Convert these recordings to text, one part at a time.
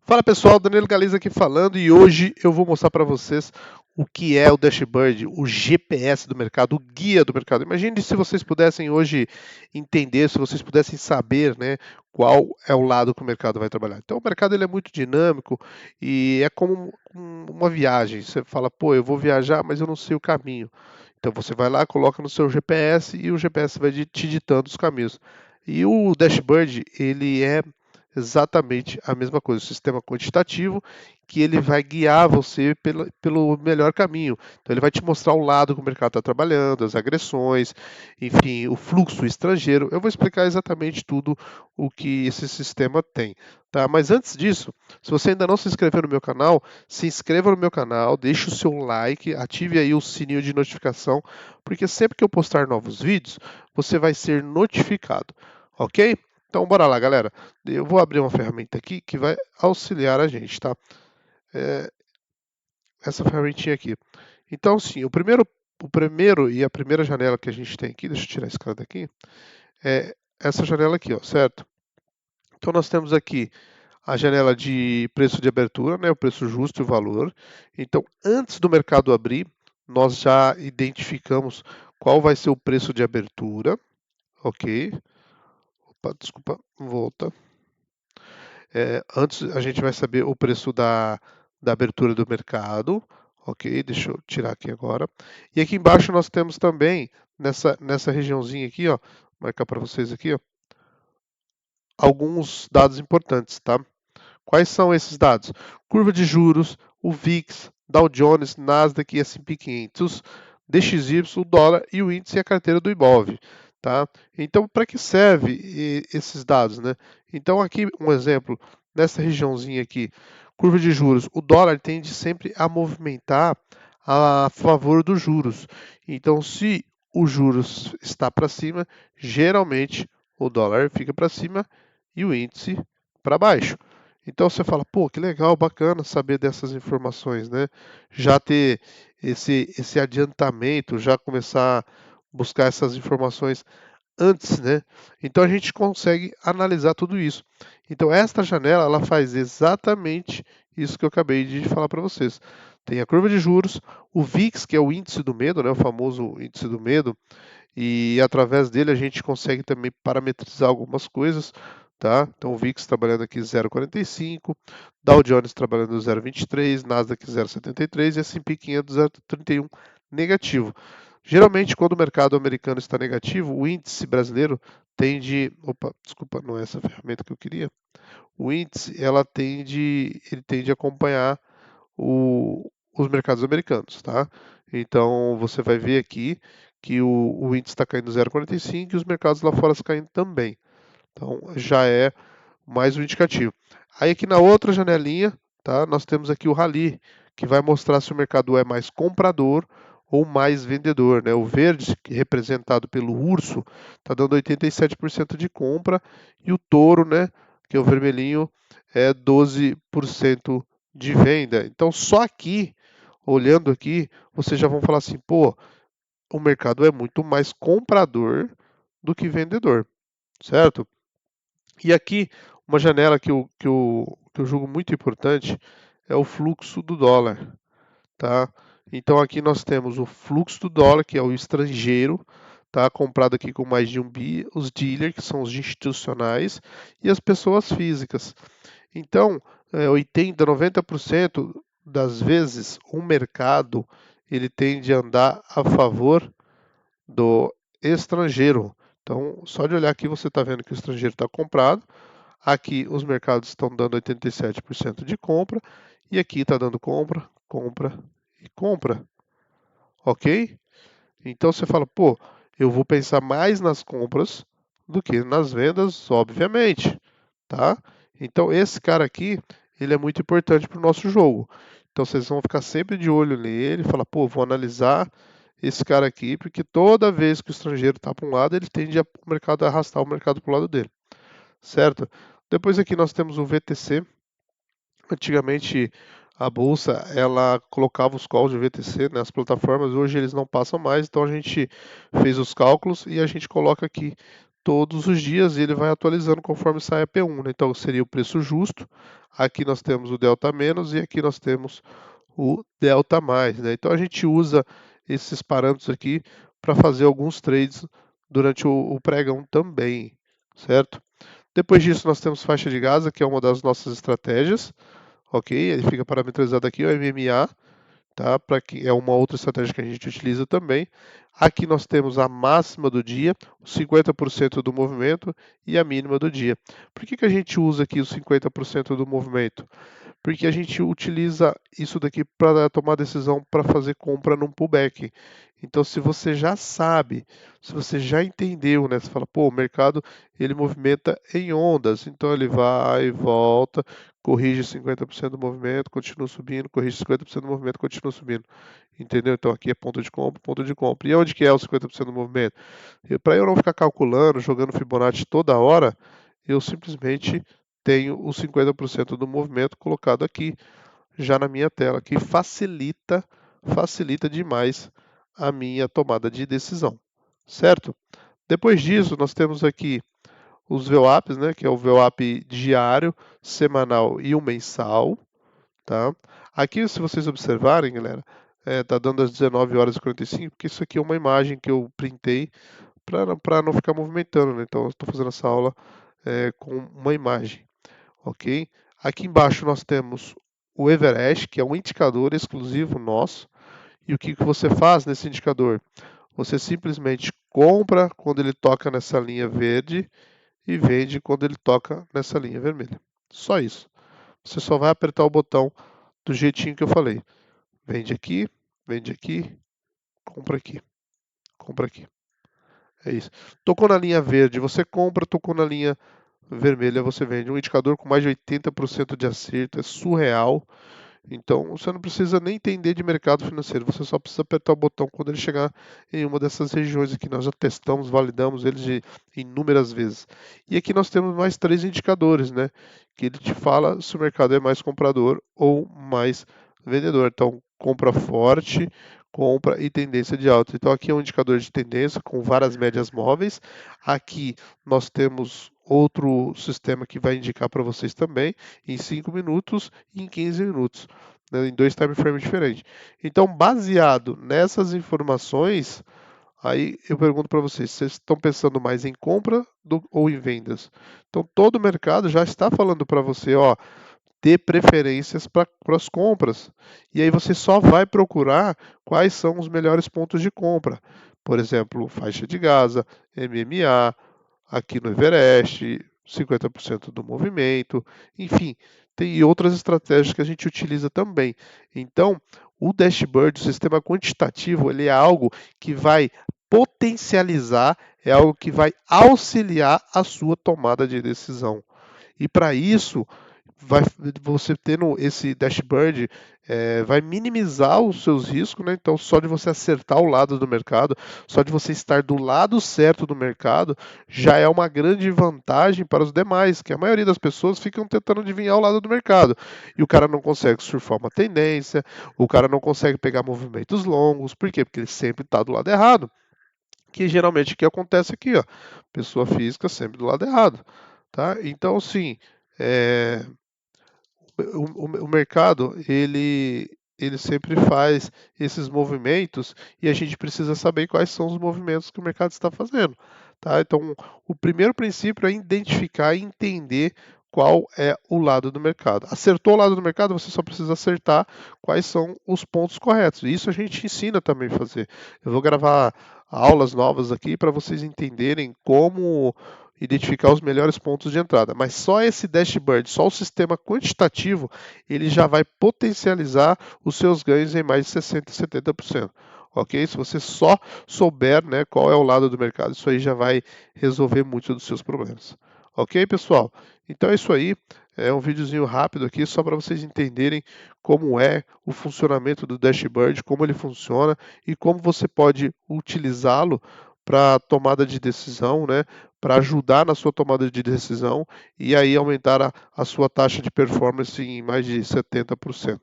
Fala pessoal, Danilo Galiza aqui falando e hoje eu vou mostrar para vocês o que é o dashboard, o GPS do mercado, o guia do mercado. Imagine se vocês pudessem hoje entender, se vocês pudessem saber, né, qual é o lado que o mercado vai trabalhar. Então o mercado ele é muito dinâmico e é como uma viagem. Você fala, pô, eu vou viajar, mas eu não sei o caminho. Então você vai lá, coloca no seu GPS e o GPS vai te ditando os caminhos. E o dashboard, ele é exatamente a mesma coisa, o sistema quantitativo que ele vai guiar você pelo melhor caminho. Então ele vai te mostrar o lado que o mercado está trabalhando, as agressões, enfim, o fluxo estrangeiro. Eu vou explicar exatamente tudo o que esse sistema tem. Tá? Mas antes disso, se você ainda não se inscreveu no meu canal, se inscreva no meu canal, deixe o seu like, ative aí o sininho de notificação, porque sempre que eu postar novos vídeos, você vai ser notificado, ok? Então, bora lá, galera. Eu vou abrir uma ferramenta aqui que vai auxiliar a gente, tá? É, essa ferramentinha aqui. Então, sim, o primeiro e a primeira janela que a gente tem aqui, deixa eu tirar esse cara daqui, é essa janela aqui, ó, certo? Então, nós temos aqui a janela de preço de abertura, né, o preço justo e o valor. Então, antes do mercado abrir, nós já identificamos qual vai ser o preço de abertura, ok? Opa, desculpa, volta. Antes a gente vai saber o preço da abertura do mercado. Ok, deixa eu tirar aqui agora. E aqui embaixo nós temos também, nessa regiãozinha aqui, ó, vou marcar para vocês aqui, ó, alguns dados importantes, tá? Quais são esses dados? Curva de juros, o VIX, Dow Jones, Nasdaq e S&P 500, DXY, o dólar e o índice e a carteira do Ibov, tá? Então, para que serve esses dados, né? Então, aqui um exemplo, nessa regiãozinha aqui, curva de juros, o dólar tende sempre a movimentar a favor dos juros. Então, se o juros está para cima, geralmente o dólar fica para cima e o índice para baixo. Então você fala, pô, que legal, bacana saber dessas informações, né? Já ter esse adiantamento, já começar a buscar essas informações antes, né? Então a gente consegue analisar tudo isso. Então esta janela ela faz exatamente isso que eu acabei de falar para vocês. Tem a curva de juros, o VIX, que é o índice do medo, né? O famoso índice do medo, e através dele a gente consegue também parametrizar algumas coisas, tá? Então o VIX trabalhando aqui 0,45, Dow Jones trabalhando 0,23, Nasdaq 0,73 e S&P 500 0,31 negativo. Geralmente quando o mercado americano está negativo, o índice brasileiro tende, opa, desculpa, não é essa ferramenta que eu queria. O índice ele tende a acompanhar os mercados americanos, tá? Então você vai ver aqui que o índice está caindo 0,45 e cinco e os mercados lá fora caindo também. Então já é mais um indicativo. Aí aqui na outra janelinha, tá? Nós temos aqui o rally, que vai mostrar se o mercado é mais comprador ou mais vendedor, né? O verde, representado pelo urso, está dando 87% de compra e o touro, né, que é o vermelhinho, é 12% de venda. Então só aqui, olhando aqui, vocês já vão falar assim, pô, o mercado é muito mais comprador do que vendedor, certo? E aqui, uma janela que eu julgo muito importante é o fluxo do dólar, tá? Então aqui nós temos o fluxo do dólar, que é o estrangeiro, tá? Comprado aqui com mais de 1 bi, os dealers, que são os institucionais, e as pessoas físicas. Então, 80, 90% das vezes o mercado ele tende a andar a favor do estrangeiro. Então, só de olhar aqui você está vendo que o estrangeiro está comprado. Aqui os mercados estão dando 87% de compra e aqui está dando compra, compra e compra, ok? Então você fala, pô, eu vou pensar mais nas compras do que nas vendas, obviamente, tá? Então esse cara aqui, ele é muito importante para o nosso jogo. Então vocês vão ficar sempre de olho nele, falar, pô, vou analisar esse cara aqui, porque toda vez que o estrangeiro está para um lado, ele tende o mercado a arrastar o mercado para o lado dele, certo? Depois aqui nós temos o VTC. Antigamente a bolsa ela colocava os calls de VTC nas plataformas, hoje eles não passam mais, então a gente fez os cálculos e a gente coloca aqui todos os dias e ele vai atualizando conforme sai a P1, né? Então seria o preço justo. Aqui nós temos o delta menos e aqui nós temos o delta mais, né? Então a gente usa esses parâmetros aqui para fazer alguns trades durante o pregão também, certo? Depois disso nós temos faixa de Gaza, que é uma das nossas estratégias, ok? Ele fica parametrizado aqui, o MMA, tá? Para que é uma outra estratégia que a gente utiliza também. Aqui nós temos a máxima do dia, 50% do movimento e a mínima do dia. Por que a gente usa aqui os 50% do movimento? Porque a gente utiliza isso daqui para tomar decisão para fazer compra num pullback. Então, se você já sabe, se você já entendeu, né? Você fala, pô, o mercado ele movimenta em ondas, então ele vai e volta, corrige 50% do movimento, continua subindo, corrige 50% do movimento, continua subindo. Entendeu? Então aqui é ponto de compra, ponto de compra. E onde que é o 50% do movimento? Para eu não ficar calculando, jogando Fibonacci toda hora, eu simplesmente tenho os 50% do movimento colocado aqui já na minha tela, que facilita demais a minha tomada de decisão, certo? Depois disso, nós temos aqui os VWAPs, né, que é o VWAP diário, semanal e o mensal, tá? Aqui, se vocês observarem, galera, tá dando às 19 horas e 45, porque isso aqui é uma imagem que eu printei para não ficar movimentando, né? Então, eu estou fazendo essa aula com uma imagem, ok? Aqui embaixo nós temos o Everest, que é um indicador exclusivo nosso. E o que você faz nesse indicador? Você simplesmente compra quando ele toca nessa linha verde e vende quando ele toca nessa linha vermelha. Só isso. Você só vai apertar o botão do jeitinho que eu falei. Vende aqui, compra aqui, compra aqui. É isso. Tocou na linha verde, você compra, tocou na linha vermelha, você vende. Um indicador com mais de 80% de acerto, é surreal. Então, você não precisa nem entender de mercado financeiro, você só precisa apertar o botão quando ele chegar em uma dessas regiões aqui. Nós já testamos, validamos eles de inúmeras vezes. E aqui nós temos mais três indicadores, né? Que ele te fala se o mercado é mais comprador ou mais vendedor. Então, compra forte, compra e tendência de alta. Então, aqui é um indicador de tendência com várias médias móveis. Aqui nós temos outro sistema que vai indicar para vocês também em 5 minutos e em 15 minutos, né, em dois time frames diferentes. Então, baseado nessas informações, aí eu pergunto para vocês, vocês estão pensando mais em compra ou em vendas? Então, todo o mercado já está falando para você, ó, ter preferências para as compras. E aí você só vai procurar quais são os melhores pontos de compra. Por exemplo, faixa de Gaza, MMA, aqui no Everest, 50% do movimento, enfim, tem outras estratégias que a gente utiliza também. Então, o dashboard, o sistema quantitativo, ele é algo que vai potencializar, é algo que vai auxiliar a sua tomada de decisão. E para isso, vai, você tendo esse dashboard, vai minimizar os seus riscos, né? Então, só de você acertar o lado do mercado, só de você estar do lado certo do mercado, já é uma grande vantagem para os demais, que a maioria das pessoas ficam tentando adivinhar o lado do mercado. E o cara não consegue surfar uma tendência, o cara não consegue pegar movimentos longos, por quê? Porque ele sempre está do lado errado. Que geralmente o que acontece aqui, ó, pessoa física sempre do lado errado, tá? Então, sim, é, o mercado ele sempre faz esses movimentos e a gente precisa saber quais são os movimentos que o mercado está fazendo, tá? Então, o primeiro princípio é identificar e entender qual é o lado do mercado. Acertou o lado do mercado, você só precisa acertar quais são os pontos corretos. Isso a gente ensina também a fazer. Eu vou gravar aulas novas aqui para vocês entenderem como identificar os melhores pontos de entrada. Mas só esse dashboard, só o sistema quantitativo, ele já vai potencializar os seus ganhos em mais de 60%, 70%. Ok? Se você só souber, né, qual é o lado do mercado, isso aí já vai resolver muitos dos seus problemas. Ok, pessoal? Então é isso aí. É um videozinho rápido aqui, só para vocês entenderem como é o funcionamento do dashboard, como ele funciona e como você pode utilizá-lo para tomada de decisão, né? Para ajudar na sua tomada de decisão e aí aumentar a sua taxa de performance em mais de 70%.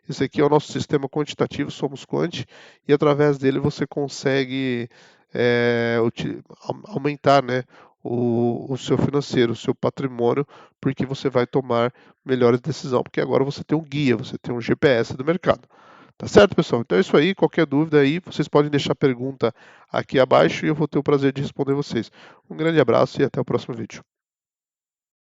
Esse aqui é o nosso sistema quantitativo, Somos Quant, e através dele você consegue aumentar, né, o seu financeiro, o seu patrimônio, porque você vai tomar melhores decisões, porque agora você tem um guia, você tem um GPS do mercado. Tá certo, pessoal? Então é isso aí. Qualquer dúvida aí, vocês podem deixar pergunta aqui abaixo e eu vou ter o prazer de responder vocês. Um grande abraço e até o próximo vídeo.